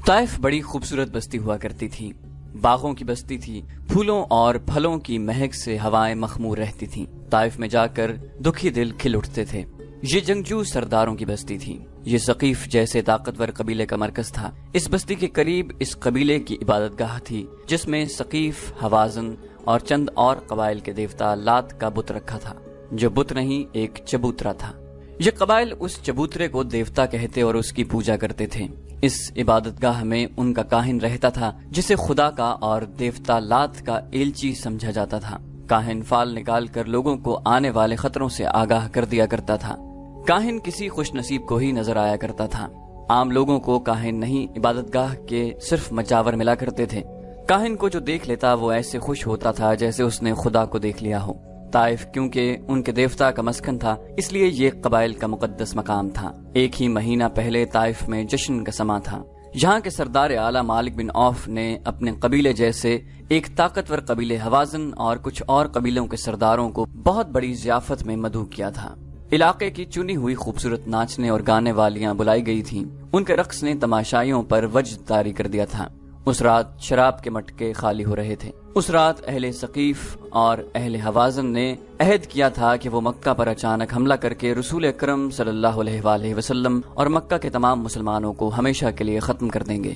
طائف بڑی خوبصورت بستی ہوا کرتی تھی، باغوں کی بستی تھی، پھولوں اور پھلوں کی مہک سے ہوائیں مخمور رہتی تھیں۔ طائف میں جا کر دکھی دل کھل اٹھتے تھے۔ یہ جنگجو سرداروں کی بستی تھی۔ یہ ثقیف جیسے طاقتور قبیلے کا مرکز تھا۔ اس بستی کے قریب اس قبیلے کی عبادت گاہ تھی، جس میں ثقیف، ہوازن اور چند اور قبائل کے دیوتا لات کا بت رکھا تھا، جو بت نہیں ایک چبوترا تھا۔ یہ قبائل اس چبوترے کو دیوتا کہتے اور اس کی پوجا کرتے تھے۔ اس عبادت گاہ میں ان کا کاہن رہتا تھا، جسے خدا کا اور دیوتا لات کا ایلچی سمجھا جاتا تھا۔ کاہن فال نکال کر لوگوں کو آنے والے خطروں سے آگاہ کر دیا کرتا تھا۔ کاہن کسی خوش نصیب کو ہی نظر آیا کرتا تھا۔ عام لوگوں کو کاہن نہیں، عبادت گاہ کے صرف مجاور ملا کرتے تھے۔ کاہن کو جو دیکھ لیتا وہ ایسے خوش ہوتا تھا جیسے اس نے خدا کو دیکھ لیا ہو۔ طائف کیونکہ ان کے دیوتا کا مسکن تھا، اس لیے یہ قبائل کا مقدس مقام تھا۔ ایک ہی مہینہ پہلے طائف میں جشن کا سما تھا۔ یہاں کے سردار اعلیٰ مالک بن عوف نے اپنے قبیلے جیسے ایک طاقتور قبیلے ہوازن اور کچھ اور قبیلوں کے سرداروں کو بہت بڑی ضیافت میں مدعو کیا تھا۔ علاقے کی چنی ہوئی خوبصورت ناچنے اور گانے والیاں بلائی گئی تھیں۔ ان کے رقص نے تماشائیوں پر وجد طاری کر دیا تھا۔ اس رات شراب کے مٹکے خالی ہو رہے تھے۔ اس رات اہل ثقیف اور اہل ہوازن نے عہد کیا تھا کہ وہ مکہ پر اچانک حملہ کر کے رسول اکرم صلی اللہ علیہ وآلہ وسلم اور مکہ کے تمام مسلمانوں کو ہمیشہ کے لیے ختم کر دیں گے۔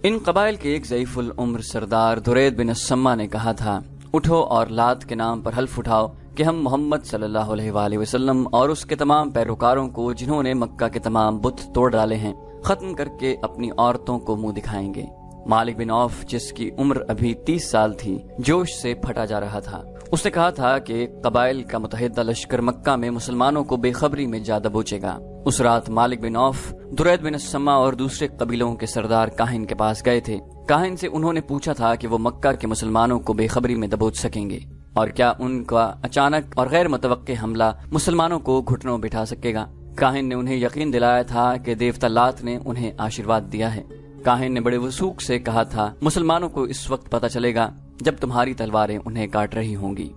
ان قبائل کے ایک ضعیف العمر سردار درید بن السما نے کہا تھا، اٹھو اور لات کے نام پر حلف اٹھاؤ کہ ہم محمد صلی اللہ علیہ وآلہ وسلم اور اس کے تمام پیروکاروں کو، جنہوں نے مکہ کے تمام بت توڑ ڈالے ہیں، ختم کر کے اپنی عورتوں کو منہ دکھائیں گے۔ مالک بن عوف، جس کی عمر ابھی 30 سال تھی، جوش سے پھٹا جا رہا تھا۔ اس نے کہا تھا کہ قبائل کا متحدہ لشکر مکہ میں مسلمانوں کو بے خبری میں جا دبوچے گا۔ اس رات مالک بن عوف، درید بن السما اور دوسرے قبیلوں کے سردار کاہن کے پاس گئے تھے۔ کاہن سے انہوں نے پوچھا تھا کہ وہ مکہ کے مسلمانوں کو بے خبری میں دبوچ سکیں گے، اور کیا ان کا اچانک اور غیر متوقع حملہ مسلمانوں کو گھٹنوں بٹھا سکے گا۔ کاہن نے انہیں یقین دلایا تھا کہ دیوتا لات نے انہیں آشیرواد دیا ہے۔ کاہن نے بڑے وثوق سے کہا تھا، مسلمانوں کو اس وقت پتہ چلے گا جب تمہاری تلواریں انہیں کاٹ رہی ہوں گی۔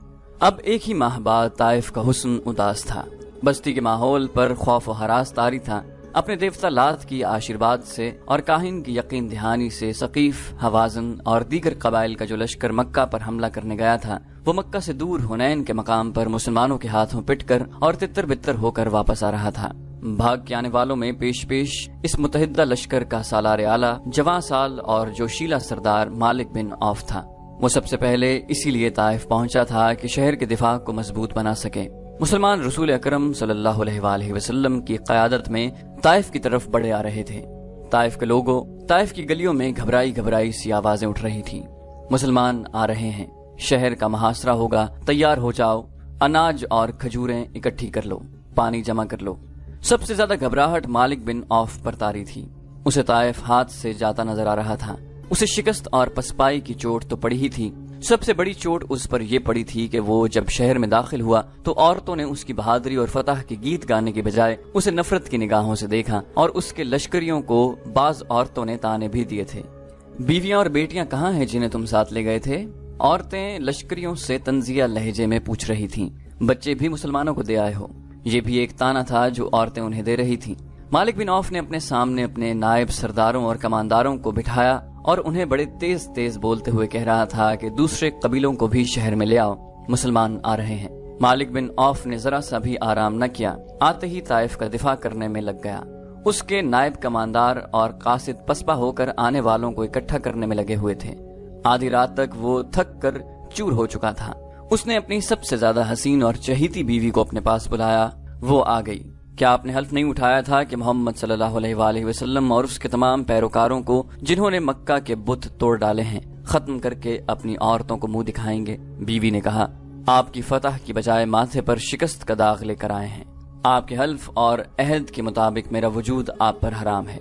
اب ایک ہی ماہ بعد طائف کا حسن اداس تھا۔ بستی کے ماحول پر خوف و ہراس طاری تھا۔ اپنے دیوتا لات کی آشیرواد سے اور کاہن کی یقین دہانی سے ثقیف، ہوازن اور دیگر قبائل کا جو لشکر مکہ پر حملہ کرنے گیا تھا، وہ مکہ سے دور حنین کے مقام پر مسلمانوں کے ہاتھوں پٹ کر اور تتر بتر ہو کر واپس آ رہا تھا۔ بھاگ کے آنے والوں میں پیش اس متحدہ لشکر کا سالار اعلیٰ، جوان سال اور جوشیلا سردار مالک بن عوف تھا۔ وہ سب سے پہلے اسی لیے طائف پہنچا تھا کہ شہر کے دفاع کو مضبوط بنا سکے۔ مسلمان رسول اکرم صلی اللہ علیہ وآلہ وسلم کی قیادت میں طائف کی طرف بڑھے آ رہے تھے۔ طائف کے لوگوں، طائف کی گلیوں میں گھبرائی سی آوازیں اٹھ رہی تھیں، مسلمان آ رہے ہیں، شہر کا محاصرہ ہوگا، تیار ہو جاؤ، اناج اور کھجوریں اکٹھی کر لو، پانی جمع کر لو۔ سب سے زیادہ گھبراہٹ مالک بن عوف پر طاری تھی۔ اسے طائف ہاتھ سے جاتا نظر آ رہا تھا۔ اسے شکست اور پسپائی کی چوٹ تو پڑی ہی تھی، سب سے بڑی چوٹ اس پر یہ پڑی تھی کہ وہ جب شہر میں داخل ہوا تو عورتوں نے اس کی بہادری اور فتح کے گیت گانے کی بجائے اسے نفرت کی نگاہوں سے دیکھا، اور اس کے لشکریوں کو بعض عورتوں نے تانے بھی دیے تھے۔ بیویاں اور بیٹیاں کہاں ہیں جنہیں تم ساتھ لے گئے تھے؟ عورتیں لشکریوں سے طنزیہ لہجے میں پوچھ رہی تھیں۔ بچے بھی مسلمانوں کو دے آئے ہو؟ یہ بھی ایک تانا تھا جو عورتیں انہیں دے رہی تھیں۔ مالک بن عوف نے اپنے سامنے اپنے نائب سرداروں اور کمانداروں کو بٹھایا اور انہیں بڑے تیز بولتے ہوئے کہہ رہا تھا کہ دوسرے قبیلوں کو بھی شہر میں لے آؤ، مسلمان آ رہے ہیں۔ مالک بن عوف نے ذرا سا بھی آرام نہ کیا، آتے ہی طائف کا دفاع کرنے میں لگ گیا۔ اس کے نائب کماندار اور قاصد پسپا ہو کر آنے والوں کو اکٹھا کرنے میں لگے ہوئے تھے۔ آدھی رات تک وہ تھک کر چور ہو چکا تھا۔ اس نے اپنی سب سے زیادہ حسین اور چہیتی بیوی کو اپنے پاس بلایا۔ وہ آ گئی۔ کیا آپ نے حلف نہیں اٹھایا تھا کہ محمد صلی اللہ علیہ وآلہ وسلم اور اس کے تمام پیروکاروں کو، جنہوں نے مکہ کے بت توڑ ڈالے ہیں، ختم کر کے اپنی عورتوں کو منہ دکھائیں گے؟ بیوی نے کہا، آپ کی فتح کی بجائے ماتھے پر شکست کا داغ لے کر آئے ہیں۔ آپ کے حلف اور عہد کے مطابق میرا وجود آپ پر حرام ہے۔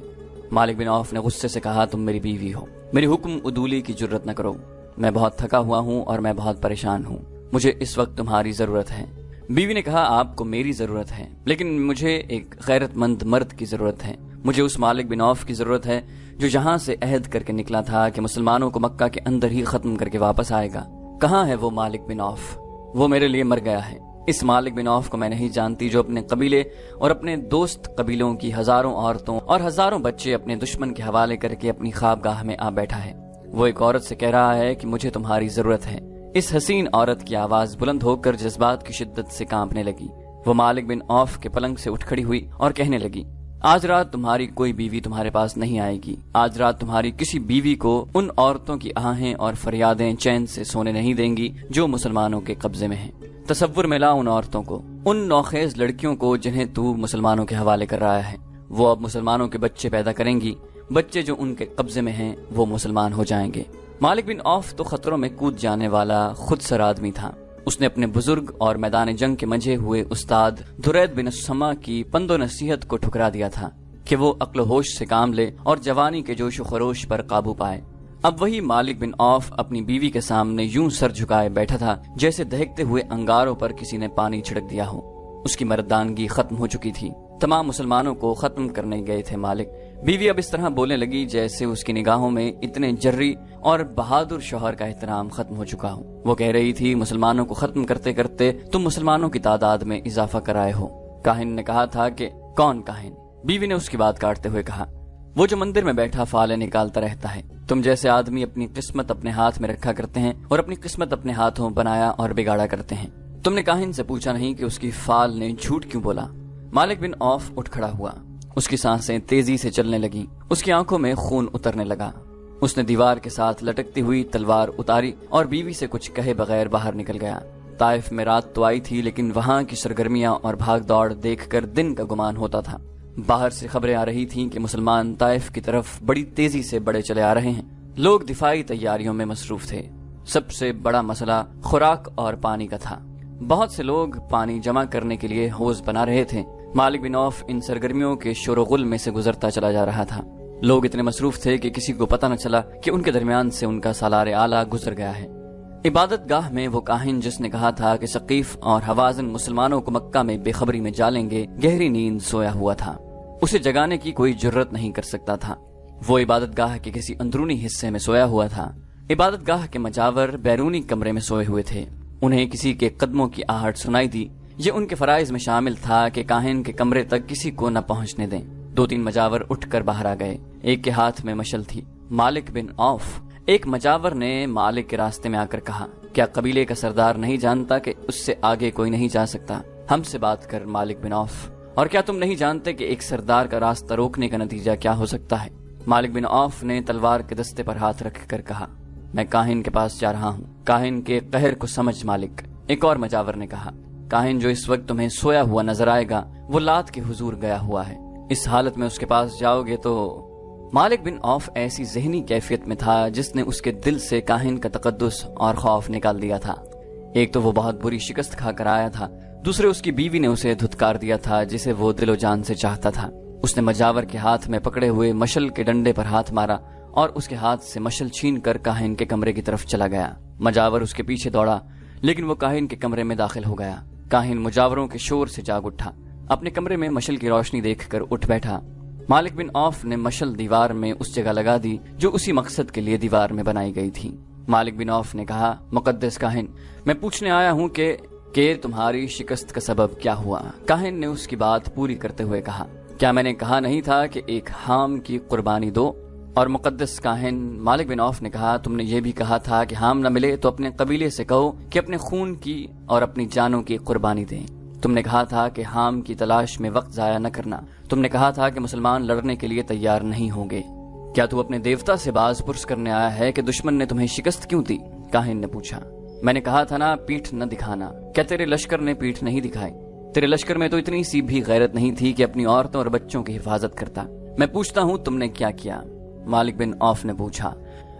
مالک بن عوف نے غصے سے کہا، تم میری بیوی ہو، میری حکم عدولی کی جرت نہ کرو۔ میں بہت تھکا ہوا ہوں اور میں بہت پریشان ہوں، مجھے اس وقت تمہاری ضرورت ہے۔ بیوی نے کہا، آپ کو میری ضرورت ہے، لیکن مجھے ایک غیرت مند مرد کی ضرورت ہے۔ مجھے اس مالک بن عوف کی ضرورت ہے جو یہاں سے عہد کر کے نکلا تھا کہ مسلمانوں کو مکہ کے اندر ہی ختم کر کے واپس آئے گا۔ کہاں ہے وہ مالک بن عوف؟ وہ میرے لیے مر گیا ہے۔ اس مالک بن عوف کو میں نہیں جانتی جو اپنے قبیلے اور اپنے دوست قبیلوں کی ہزاروں عورتوں اور ہزاروں بچے اپنے دشمن کے حوالے کر کے اپنی خوابگاہ میں آ بیٹھا ہے۔ وہ ایک عورت سے کہہ رہا ہے کہ مجھے تمہاری ضرورت ہے۔ اس حسین عورت کی آواز بلند ہو کر جذبات کی شدت سے کانپنے لگی۔ وہ مالک بن عوف کے پلنگ سے اٹھ کھڑی ہوئی اور کہنے لگی، آج رات تمہاری کوئی بیوی تمہارے پاس نہیں آئے گی۔ آج رات تمہاری کسی بیوی کو ان عورتوں کی آہیں اور فریادیں چین سے سونے نہیں دیں گی جو مسلمانوں کے قبضے میں ہیں۔ تصور میں لا ان عورتوں کو، ان نوخیز لڑکیوں کو جنہیں تو مسلمانوں کے حوالے کر رہا ہے۔ وہ اب مسلمانوں کے بچے پیدا کریں گی، بچے جو ان کے قبضے میں ہیں وہ مسلمان ہو جائیں گے۔ مالک بن عوف تو خطروں میں کود جانے والا خود سر آدمی تھا۔ اس نے اپنے بزرگ اور میدان جنگ کے منجھے ہوئے استاد درید بن السما کی پند و نصیحت کو ٹھکرا دیا تھا کہ وہ عقل و ہوش سے کام لے اور جوانی کے جوش و خروش پر قابو پائے۔ اب وہی مالک بن عوف اپنی بیوی کے سامنے یوں سر جھکائے بیٹھا تھا جیسے دہکتے ہوئے انگاروں پر کسی نے پانی چھڑک دیا ہو۔ اس کی مردانگی ختم ہو چکی تھی، تمام مسلمانوں کو ختم کرنے گئے تھے مالک۔ بیوی اب اس طرح بولنے لگی جیسے اس کی نگاہوں میں اتنے جری اور بہادر شوہر کا احترام ختم ہو چکا ہو۔ وہ کہہ رہی تھی، مسلمانوں کو ختم کرتے کرتے تم مسلمانوں کی تعداد میں اضافہ کرائے ہو۔ کاہن نے کہا تھا کہ کون کاہن؟ بیوی نے اس کی بات کاٹتے ہوئے کہا، وہ جو مندر میں بیٹھا فالے نکالتا رہتا ہے۔ تم جیسے آدمی اپنی قسمت اپنے ہاتھ میں رکھا کرتے ہیں اور اپنی قسمت اپنے ہاتھوں بنایا اور بگاڑا کرتے ہیں۔ تم نے کاہن سے پوچھا نہیں کہ اس کی فال نے جھوٹ کیوں بولا؟ مالک بن عوف اٹھ کھڑا ہوا، اس کی سانسیں تیزی سے چلنے لگیں، اس کی آنکھوں میں خون اترنے لگا۔ اس نے دیوار کے ساتھ لٹکتی ہوئی تلوار اتاری اور بیوی سے کچھ کہے بغیر باہر نکل گیا۔ طائف میں رات تو آئی تھی لیکن وہاں کی سرگرمیاں اور بھاگ دوڑ دیکھ کر دن کا گمان ہوتا تھا۔ باہر سے خبریں آ رہی تھیں کہ مسلمان طائف کی طرف بڑی تیزی سے بڑھے چلے آ رہے ہیں۔ لوگ دفاعی تیاریوں میں مصروف تھے۔ سب سے بڑا مسئلہ خوراک اور پانی کا تھا۔ بہت سے لوگ پانی جمع کرنے کے لیے حوض بنا رہے تھے۔ مالک بن عوف ان سرگرمیوں کے شور و غل میں سے گزرتا چلا جا رہا تھا۔ لوگ اتنے مصروف تھے کہ کسی کو پتہ نہ چلا کہ ان کے درمیان سے ان کا سالار اعلیٰ گزر گیا ہے۔ عبادت گاہ میں وہ کاہن جس نے کہا تھا کہ ثقیف اور حوازن مسلمانوں کو مکہ میں بے خبری میں جالیں گے، گہری نیند سویا ہوا تھا۔ اسے جگانے کی کوئی جرت نہیں کر سکتا تھا۔ وہ عبادت گاہ کے کسی اندرونی حصے میں سویا ہوا تھا۔ عبادت گاہ کے مجاور بیرونی کمرے میں سوئے ہوئے تھے۔ انہیں کسی کے قدموں کی آہٹ سنائی دی۔ یہ ان کے فرائض میں شامل تھا کہ کاہن کے کمرے تک کسی کو نہ پہنچنے دیں۔ 2-3 مجاور اٹھ کر باہر آ گئے۔ ایک کے ہاتھ میں مشل تھی۔ مالک بن عوف۔ ایک مجاور نے مالک کے راستے میں آ کر کہا، کیا قبیلے کا سردار نہیں جانتا کہ اس سے آگے کوئی نہیں جا سکتا؟ ہم سے بات کر مالک بن عوف۔ اور کیا تم نہیں جانتے کہ ایک سردار کا راستہ روکنے کا نتیجہ کیا ہو سکتا ہے؟ مالک بن عوف نے تلوار کے دستے پر ہاتھ رکھ کر کہا، میں کاہن کے پاس جا رہا ہوں۔ کاہن کے قہر کو سمجھ مالک۔ ایک اور مجاور نے کہا، کاہن جو اس وقت تمہیں سویا ہوا نظر آئے گا وہ لات کے حضور گیا ہوا ہے۔ اس حالت میں اس کے پاس جاؤ گے تو… مالک بن عوف ایسی ذہنی کیفیت میں تھا جس نے اس کے دل سے کاہن کا تقدس اور خوف نکال دیا تھا۔ ایک تو وہ بہت بری شکست کھا کر آیا تھا، دوسرے اس کی بیوی نے اسے دھتکار دیا تھا جسے وہ دل و جان سے چاہتا تھا۔ اس نے مجاور کے ہاتھ میں پکڑے ہوئے مشل کے ڈنڈے پر ہاتھ مارا اور اس کے ہاتھ سے مشل چھین کر کاہن کے کمرے کی طرف چلا گیا۔ مجاور اس کے پیچھے دوڑا لیکن وہ کاہن کے کمرے میں داخل ہو گیا۔ کاہن مجاوروں کے شور سے جاگ اٹھا، اپنے کمرے میں مشل کی روشنی دیکھ کر اٹھ بیٹھا۔ مالک بن عوف نے مشل دیوار میں اس جگہ لگا دی جو اسی مقصد کے لیے دیوار میں بنائی گئی تھی۔ مالک بن عوف نے کہا، مقدس کاہن، میں پوچھنے آیا ہوں کہ تمہاری شکست کا سبب کیا ہوا؟ کاہن نے اس کی بات پوری کرتے ہوئے کہا، کیا میں نے کہا نہیں تھا کہ ایک حام کی قربانی دو؟ اور مقدس کاہن، مالک بن عوف نے کہا، تم نے یہ بھی کہا تھا کہ حام نہ ملے تو اپنے قبیلے سے کہو کہ اپنے خون کی اور اپنی جانوں کی قربانی دیں۔ تم نے کہا تھا کہ حام کی تلاش میں وقت ضائع نہ کرنا۔ تم نے کہا تھا کہ مسلمان لڑنے کے لیے تیار نہیں ہوں گے۔ کیا تو اپنے دیوتا سے باز پرس کرنے آیا ہے کہ دشمن نے تمہیں شکست کیوں دی؟ کاہن نے پوچھا۔ میں نے کہا تھا نا، پیٹھ نہ دکھانا۔ کیا تیرے لشکر نے پیٹھ نہیں دکھائی؟ تیرے لشکر میں تو اتنی سی بھی غیرت نہیں تھی کہ اپنی عورتوں اور بچوں کی حفاظت کرتا۔ میں پوچھتا ہوں، تم نے کیا کیا؟ مالک بن عوف نے پوچھا،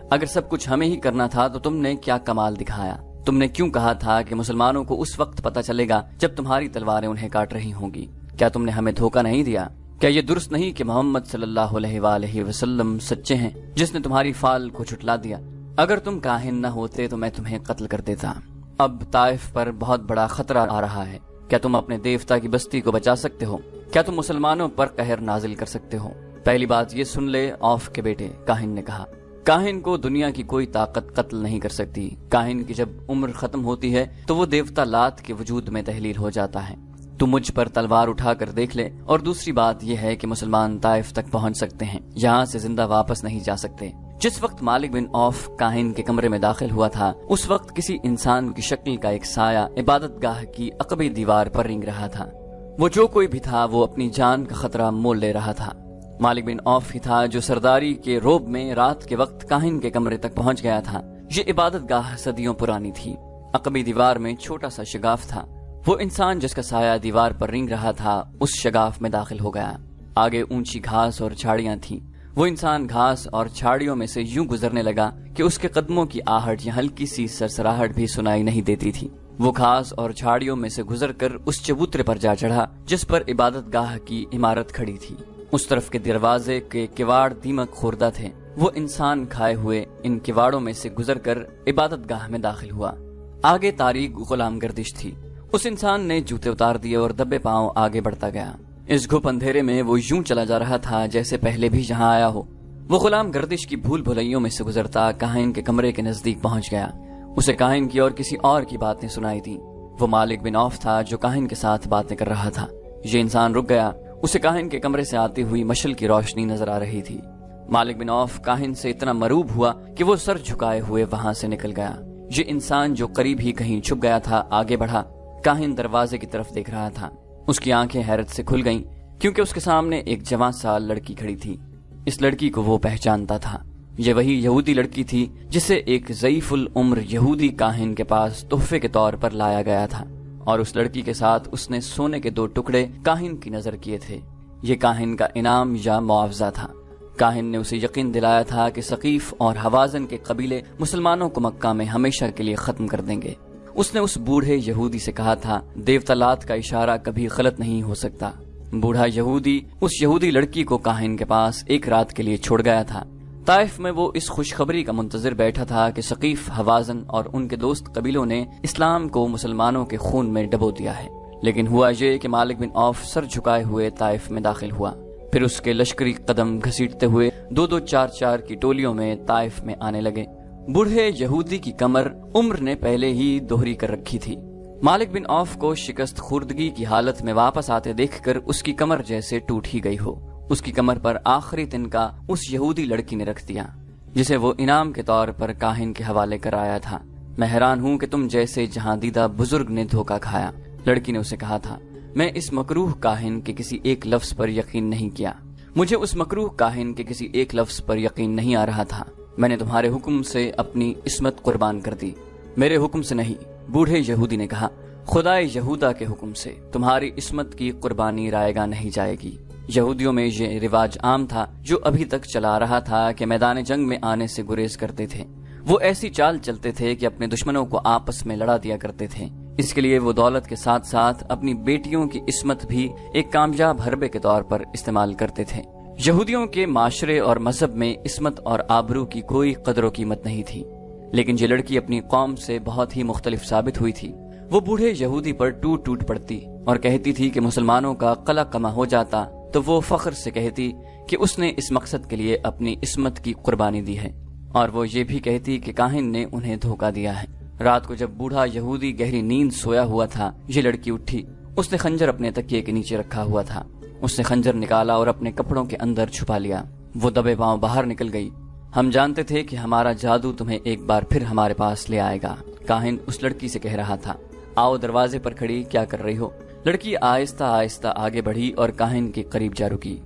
اگر سب کچھ ہمیں ہی کرنا تھا تو تم نے کیا کمال دکھایا؟ تم نے کیوں کہا تھا کہ مسلمانوں کو اس وقت پتہ چلے گا جب تمہاری تلواریں انہیں کاٹ رہی ہوں گی؟ کیا تم نے ہمیں دھوکہ نہیں دیا؟ کیا یہ درست نہیں کہ محمد صلی اللہ علیہ وآلہ وسلم سچے ہیں جس نے تمہاری فال کو جھٹلا دیا؟ اگر تم کاہن نہ ہوتے تو میں تمہیں قتل کر دیتا۔ اب طائف پر بہت بڑا خطرہ آ رہا ہے۔ کیا تم اپنے دیوتا کی بستی کو بچا سکتے ہو؟ کیا تم مسلمانوں پر قہر نازل کر سکتے ہو؟ پہلی بات یہ سن لے عوف کے بیٹے، کاہن نے کہا۔ کاہن کو دنیا کی کوئی طاقت قتل نہیں کر سکتی۔ کاہن کی جب عمر ختم ہوتی ہے تو وہ دیوتا لات کے وجود میں تحلیل ہو جاتا ہے۔ تو مجھ پر تلوار اٹھا کر دیکھ لے، اور دوسری بات یہ ہے کہ مسلمان طائف تک پہنچ سکتے ہیں، یہاں سے زندہ واپس نہیں جا سکتے۔ جس وقت مالک بن عوف کاہن کے کمرے میں داخل ہوا تھا، اس وقت کسی انسان کی شکل کا ایک سایہ عبادت گاہ کی عقبی دیوار پر رینگ رہا تھا۔ وہ جو کوئی بھی تھا وہ اپنی جان کا خطرہ مول لے رہا تھا۔ مالک بن عوف ہی تھا جو سرداری کے روب میں رات کے وقت کاہن کے کمرے تک پہنچ گیا تھا۔ یہ عبادت گاہ صدیوں پرانی تھی۔ عقبی دیوار میں چھوٹا سا شگاف تھا۔ وہ انسان جس کا سایہ دیوار پر رینگ رہا تھا اس شگاف میں داخل ہو گیا۔ آگے اونچی گھاس اور جھاڑیاں تھیں۔ وہ انسان گھاس اور جھاڑیوں میں سے یوں گزرنے لگا کہ اس کے قدموں کی آہٹ یا ہلکی سی سرسراہٹ بھی سنائی نہیں دیتی تھی۔ وہ گھاس اور جھاڑیوں میں سے گزر کر اس چبوترے پر جا چڑھا جس پر عبادت گاہ کی عمارت کھڑی تھی۔ اس طرف کے دروازے کے کواڑ دیمک خوردہ تھے۔ وہ انسان کھائے ہوئے ان کواڑوں میں سے گزر کر عبادت گاہ میں داخل ہوا۔ آگے تاریک غلام گردش تھی۔ اس انسان نے جوتے اتار دیے اور دبے پاؤں آگے بڑھتا گیا۔ اس گھپ اندھیرے میں وہ یوں چلا جا رہا تھا جیسے پہلے بھی جہاں آیا ہو۔ وہ غلام گردش کی بھول بھلائیوں میں سے گزرتا کاہن کے کمرے کے نزدیک پہنچ گیا۔ اسے کاہن کی اور کسی اور کی باتیں سنائی دیں۔ وہ مالک بن عوف تھا جو کاہن کے ساتھ باتیں کر رہا تھا۔ یہ انسان رک گیا۔ اسے کاہن کے کمرے سے آتی ہوئی مشل کی روشنی نظر آ رہی تھی۔ مالک بن عوف کاہن سے اتنا مروب ہوا کہ وہ سر جھکائے ہوئے وہاں سے نکل گیا۔ یہ انسان جو قریب ہی کہیں چھپ گیا تھا آگے بڑھا۔ کاہن دروازے کی طرف دیکھ رہا تھا۔ اس کی آنکھیں حیرت سے کھل گئیں کیونکہ اس کے سامنے ایک جوان سال لڑکی کھڑی تھی۔ اس لڑکی کو وہ پہچانتا تھا۔ یہ وہی یہودی لڑکی تھی جسے ایک ضعیف العمر یہودی کاہن کے پاس تحفے کے طور پر لایا گیا تھا، اور اس لڑکی کے ساتھ اس نے سونے کے 2 ٹکڑے کاہن کی نظر کیے تھے۔ یہ کاہن کا انعام یا معاوضہ تھا۔ کاہن نے اسے یقین دلایا تھا کہ ثقیف اور حوازن کے قبیلے مسلمانوں کو مکہ میں ہمیشہ کے لیے ختم کر دیں گے۔ اس نے اس بوڑھے یہودی سے کہا تھا، دیوتا لات کا اشارہ کبھی غلط نہیں ہو سکتا۔ بوڑھا یہودی اس یہودی لڑکی کو کاہن کے پاس ایک رات کے لیے چھوڑ گیا تھا۔ طائف میں وہ اس خوشخبری کا منتظر بیٹھا تھا کہ ثقیف، حوازن اور ان کے دوست قبیلوں نے اسلام کو مسلمانوں کے خون میں ڈبو دیا ہے۔ لیکن ہوا یہ کہ مالک بن عوف سر جھکائے ہوئے طائف میں داخل ہوا۔ پھر اس کے لشکری قدم گھسیٹتے ہوئے 2-2 4-4 کی ٹولیوں میں طائف میں آنے لگے۔ بوڑھے یہودی کی کمر عمر نے پہلے ہی دوہری کر رکھی تھی۔ مالک بن عوف کو شکست خوردگی کی حالت میں واپس آتے دیکھ کر اس کی کمر جیسے ٹوٹ ہی گئی ہو۔ اس کی کمر پر آخری تنکا اس یہودی لڑکی نے رکھ دیا جسے وہ انعام کے طور پر کاہن کے حوالے کر آیا تھا۔ میں حیران ہوں کہ تم جیسے جہاں دیدہ بزرگ نے دھوکہ کھایا، لڑکی نے اسے کہا تھا۔ میں اس مکروہ کاہن کے کسی ایک لفظ پر یقین نہیں کیا۔ مجھے اس مکروہ کاہن کے کسی ایک لفظ پر یقین نہیں آ رہا تھا۔ میں نے تمہارے حکم سے اپنی عصمت قربان کر دی، میرے حکم سے نہیں۔ بوڑھے یہودی نے کہا، خدائے یہودا کے حکم سے تمہاری عصمت کی قربانی رائے گاہ نہیں جائے گی۔ یہودیوں میں یہ رواج عام تھا جو ابھی تک چلا رہا تھا کہ میدان جنگ میں آنے سے گریز کرتے تھے۔ وہ ایسی چال چلتے تھے کہ اپنے دشمنوں کو آپس میں لڑا دیا کرتے تھے۔ اس کے لیے وہ دولت کے ساتھ ساتھ اپنی بیٹیوں کی عصمت بھی ایک کامیاب حربے کے طور پر استعمال کرتے تھے۔ یہودیوں کے معاشرے اور مذہب میں عصمت اور آبرو کی کوئی قدر و قیمت نہیں تھی، لیکن یہ لڑکی اپنی قوم سے بہت ہی مختلف ثابت ہوئی تھی۔ وہ بوڑھے یہودی پر ٹوٹ ٹوٹ پڑتی اور کہتی تھی کہ مسلمانوں کا قلع کما ہو جاتا تو وہ فخر سے کہتی کہ اس نے اس مقصد کے لیے اپنی عصمت کی قربانی دی ہے، اور وہ یہ بھی کہتی کہ کاہن نے انہیں دھوکہ دیا ہے۔ رات کو جب بوڑھا یہودی گہری نیند سویا ہوا تھا، یہ لڑکی اٹھی۔ اس نے خنجر اپنے تکیے کے نیچے رکھا ہوا تھا۔ اس نے خنجر نکالا اور اپنے کپڑوں کے اندر چھپا لیا۔ وہ دبے پاؤں باہر نکل گئی۔ ہم جانتے تھے کہ ہمارا جادو تمہیں ایک بار پھر ہمارے پاس لے آئے گا، کاہن اس لڑکی سے کہہ رہا تھا۔ آؤ، دروازے پر کھڑی کیا کر رہی ہو؟ لڑکی آہستہ آہستہ آگے بڑھی اور کاہن کے قریب جا رکی۔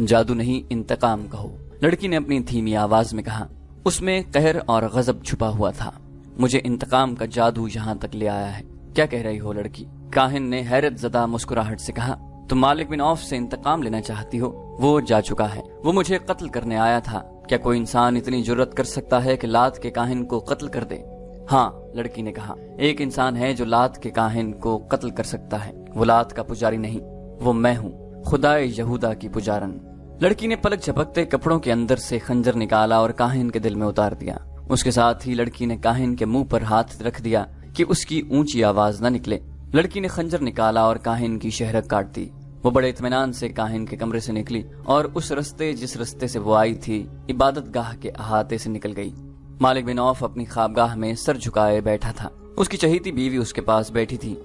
جادو نہیں، انتقام کہو، لڑکی نے اپنی دھیمی آواز میں کہا۔ اس میں قہر اور غضب چھپا ہوا تھا۔ مجھے انتقام کا جادو یہاں تک لے آیا ہے۔ کیا کہہ رہی ہو لڑکی؟ کاہن نے حیرت زدہ مسکراہٹ سے کہا۔ تم مالک بن عوف سے انتقام لینا چاہتی ہو؟ وہ جا چکا ہے، وہ مجھے قتل کرنے آیا تھا۔ کیا کوئی انسان اتنی جرت کر سکتا ہے کہ لات کے کاہن کو قتل کر دے؟ ہاں، لڑکی نے کہا، ایک انسان ہے جو لات کے کاہن کو قتل کر سکتا ہے۔ وہ لات کا پجاری نہیں، وہ میں ہوں، خدائے یہودا کی پجارن۔ لڑکی نے پلک جھپکتے کپڑوں کے اندر سے خنجر نکالا اور کاہن کے دل میں اتار دیا۔ اس کے ساتھ ہی لڑکی نے کاہن کے منہ پر ہاتھ رکھ دیا کہ اس کی اونچی آواز نہ نکلے۔ لڑکی نے خنجر نکالا اور کاہن کی شہرک کاٹ دی۔ وہ بڑے اطمینان سے کاہن کے کمرے سے نکلی اور اس رستے جس رستے سے وہ آئی تھی عبادت گاہ کے احاطے سے نکل گئی۔ مالک بن عوف اپنی خوابگاہ میں سر جھکائے بیٹھا تھا۔ اس کی چہیتی بیوی اس کے پاس بیٹھی تھی۔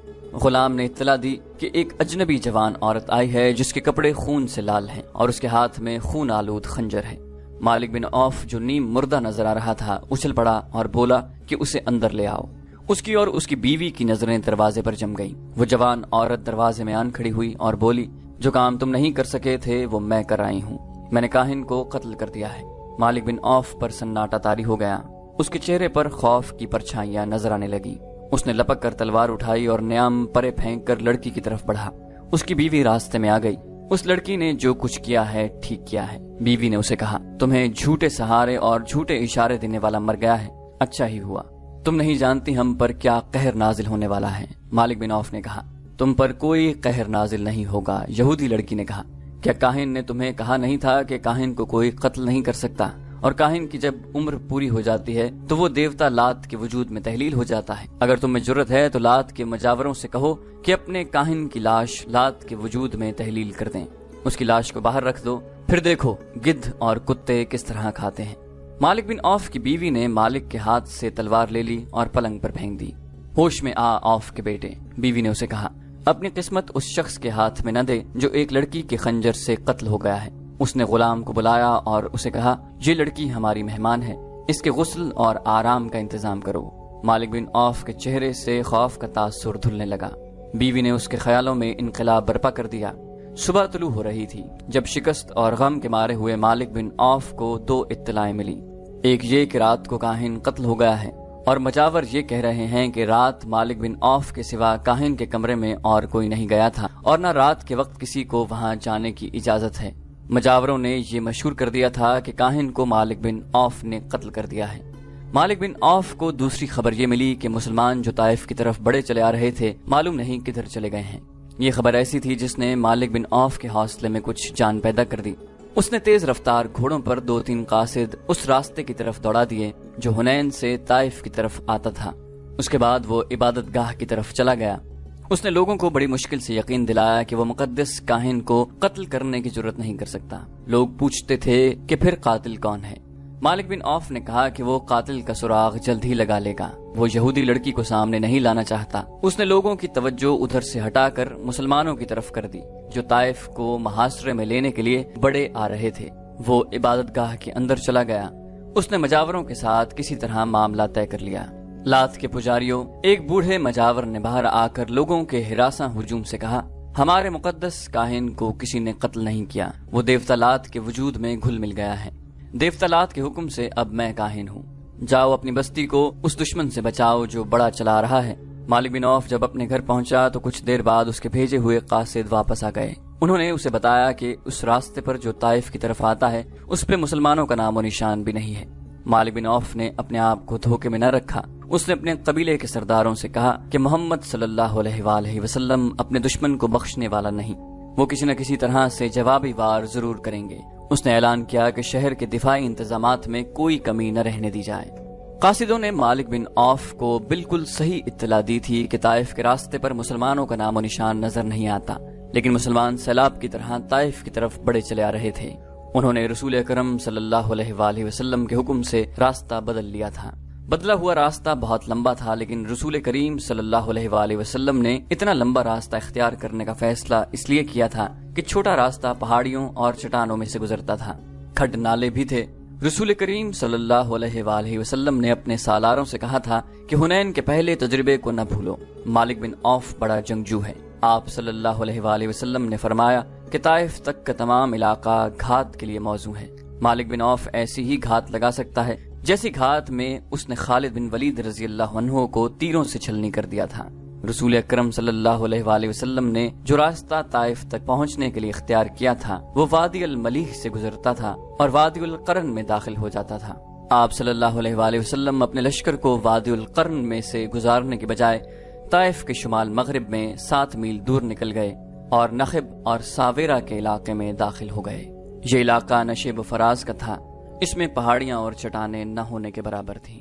غلام نے اطلاع دی کہ ایک اجنبی جوان عورت آئی ہے جس کے کپڑے خون سے لال ہیں اور اس کے ہاتھ میں خون آلود خنجر ہے۔ مالک بن عوف جو نیم مردہ نظر آ رہا تھا اچھل پڑا اور بولا کہ اسے اندر لے آؤ۔ اس کی اور اس کی بیوی کی نظریں دروازے پر جم گئیں۔ وہ جوان عورت دروازے میں آن کھڑی ہوئی اور بولی، جو کام تم نہیں کر سکے تھے وہ میں کر آئی ہوں۔ میں نے کاہن کو قتل کر دیا ہے۔ مالک بن عوف پر سناٹا طاری ہو گیا۔ اس کے چہرے پر خوف کی پرچھائیاں نظر آنے لگی۔ اس نے لپک کر تلوار اٹھائی اور نیام پرے پھینک کر لڑکی کی طرف بڑھا۔ اس کی بیوی راستے میں آ گئی۔ اس لڑکی نے جو کچھ کیا ہے ٹھیک کیا ہے۔ بیوی نے اسے کہا، تمہیں جھوٹے سہارے اور جھوٹے اشارے دینے والا مر گیا ہے، اچھا ہی ہوا۔ تم نہیں جانتی ہم پر کیا قہر نازل ہونے والا ہے۔ مالک بن عوف نے کہا، تم پر کوئی قہر نازل نہیں ہوگا۔ یہودی لڑکی نے کہا، کیا کاہن نے تمہیں کہا نہیں تھا کہ کاہن کو کوئی قتل نہیں کر سکتا، اور کاہن کی جب عمر پوری ہو جاتی ہے تو وہ دیوتا لات کے وجود میں تحلیل ہو جاتا ہے۔ اگر تم میں جرت ہے تو لات کے مجاوروں سے کہو کہ اپنے کاہن کی لاش لات کے وجود میں تحلیل کر دیں۔ اس کی لاش کو باہر رکھ دو، پھر دیکھو گدھ اور کتے کس طرح کھاتے ہیں۔ مالک بن عوف کی بیوی نے مالک کے ہاتھ سے تلوار لے لی اور پلنگ پر پھینک دی۔ ہوش میں آ عوف کے بیٹے، بیوی نے اسے کہا، اپنی قسمت اس شخص کے ہاتھ میں نہ دے جو ایک لڑکی کے خنجر سے قتل ہو گیا ہے۔ اس نے غلام کو بلایا اور اسے کہا، یہ لڑکی ہماری مہمان ہے، اس کے غسل اور آرام کا انتظام کرو۔ مالک بن عوف کے چہرے سے خوف کا تاثر دھلنے لگا۔ بیوی نے اس کے خیالوں میں انقلاب برپا کر دیا۔ صبح طلوع ہو رہی تھی جب شکست اور غم کے مارے ہوئے مالک بن عوف کو دو اطلاعیں ملی۔ ایک یہ کہ رات کو کاہن قتل ہو گیا ہے، اور مجاور یہ کہہ رہے ہیں کہ رات مالک بن عوف کے سوا کاہن کے کمرے میں اور کوئی نہیں گیا تھا، اور نہ رات کے وقت کسی کو وہاں جانے کی اجازت ہے۔ مجاوروں نے یہ مشہور کر دیا تھا کہ کاہن کو مالک بن عوف نے قتل کر دیا ہے۔ مالک بن عوف کو دوسری خبر یہ ملی کہ مسلمان جو طائف کی طرف بڑے چلے آ رہے تھے معلوم نہیں کدھر چلے گئے ہیں۔ یہ خبر ایسی تھی جس نے مالک بن عوف کے حوصلے میں کچھ جان پیدا کر دی۔ اس نے تیز رفتار گھوڑوں پر 2-3 قاصد اس راستے کی طرف دوڑا دیے جو حنین سے طائف کی طرف آتا تھا۔ اس کے بعد وہ عبادت گاہ کی طرف چلا گیا۔ اس نے لوگوں کو بڑی مشکل سے یقین دلایا کہ وہ مقدس کاہن کو قتل کرنے کی جرت نہیں کر سکتا۔ لوگ پوچھتے تھے کہ پھر قاتل کون ہے؟ مالک بن عوف نے کہا کہ وہ قاتل کا سراغ جلد ہی لگا لے گا۔ وہ یہودی لڑکی کو سامنے نہیں لانا چاہتا۔ اس نے لوگوں کی توجہ ادھر سے ہٹا کر مسلمانوں کی طرف کر دی جو طائف کو محاصرے میں لینے کے لیے بڑے آ رہے تھے۔ وہ عبادت گاہ کے اندر چلا گیا۔ اس نے مجاوروں کے ساتھ کسی طرح معاملہ طے کر لیا۔ لات کے پجاریوں، ایک بوڑھے مجاور نے باہر آ کر لوگوں کے ہراساں ہجوم سے کہا، ہمارے مقدس کاہن کو کسی نے قتل نہیں کیا، وہ دیوتا لات کے وجود میں گھل مل گیا ہے۔ دیوتا لات کے حکم سے اب میں کاہن ہوں۔ جاؤ اپنی بستی کو اس دشمن سے بچاؤ جو بڑا چلا رہا ہے۔ مالک بن عوف جب اپنے گھر پہنچا تو کچھ دیر بعد اس کے بھیجے ہوئے قاصد واپس آ گئے۔ انہوں نے اسے بتایا کہ اس راستے پر جو طائف کی طرف آتا ہے اس پہ مسلمانوں کا نام و نشان بھی نہیں ہے۔ مالک بن عوف نے اپنے آپ کو دھوکے میں نہ رکھا۔ اس نے اپنے قبیلے کے سرداروں سے کہا کہ محمد صلی اللہ علیہ وآلہ وسلم اپنے دشمن کو بخشنے والا نہیں، وہ کسی نہ کسی طرح سے جوابی وار ضرور کریں گے۔ اس نے اعلان کیا کہ شہر کے دفاعی انتظامات میں کوئی کمی نہ رہنے دی جائے۔ قاصدوں نے مالک بن عوف کو بالکل صحیح اطلاع دی تھی کہ طائف کے راستے پر مسلمانوں کا نام و نشان نظر نہیں آتا، لیکن مسلمان سیلاب کی طرح طائف کی طرف بڑے چلے آ رہے تھے۔ انہوں نے رسول اکرم صلی اللہ علیہ وآلہ وسلم کے حکم سے راستہ بدل لیا تھا۔ بدلا ہوا راستہ بہت لمبا تھا، لیکن رسول کریم صلی اللہ علیہ وآلہ وسلم نے اتنا لمبا راستہ اختیار کرنے کا فیصلہ اس لیے کیا تھا کہ چھوٹا راستہ پہاڑیوں اور چٹانوں میں سے گزرتا تھا، کھڈ نالے بھی تھے۔ رسول کریم صلی اللہ علیہ وآلہ وسلم نے اپنے سالاروں سے کہا تھا کہ حنین کے پہلے تجربے کو نہ بھولو۔ مالک بن عوف بڑا جنگجو ہے۔ آپ صلی اللہ علیہ وآلہ وسلم نے فرمایا کہ طائف تک کا تمام علاقہ گھات کے لیے موزوں ہے۔ مالک بن عوف ایسی ہی گھات لگا سکتا ہے جیسی گھات میں اس نے خالد بن ولید رضی اللہ عنہ کو تیروں سے چھلنی کر دیا تھا۔ رسول اکرم صلی اللہ علیہ وآلہ وسلم نے جو راستہ طائف تک پہنچنے کے لیے اختیار کیا تھا وہ وادی الملیح سے گزرتا تھا اور وادی القرن میں داخل ہو جاتا تھا۔ آپ صلی اللہ علیہ وآلہ وسلم اپنے لشکر کو وادی القرن میں سے گزارنے کے بجائے طائف کے شمال مغرب میں 7 میل دور نکل گئے اور نخب اور ساویرا کے علاقے میں داخل ہو گئے۔ یہ علاقہ نشیب و فراز کا تھا، اس میں پہاڑیاں اور چٹانیں نہ ہونے کے برابر تھیں۔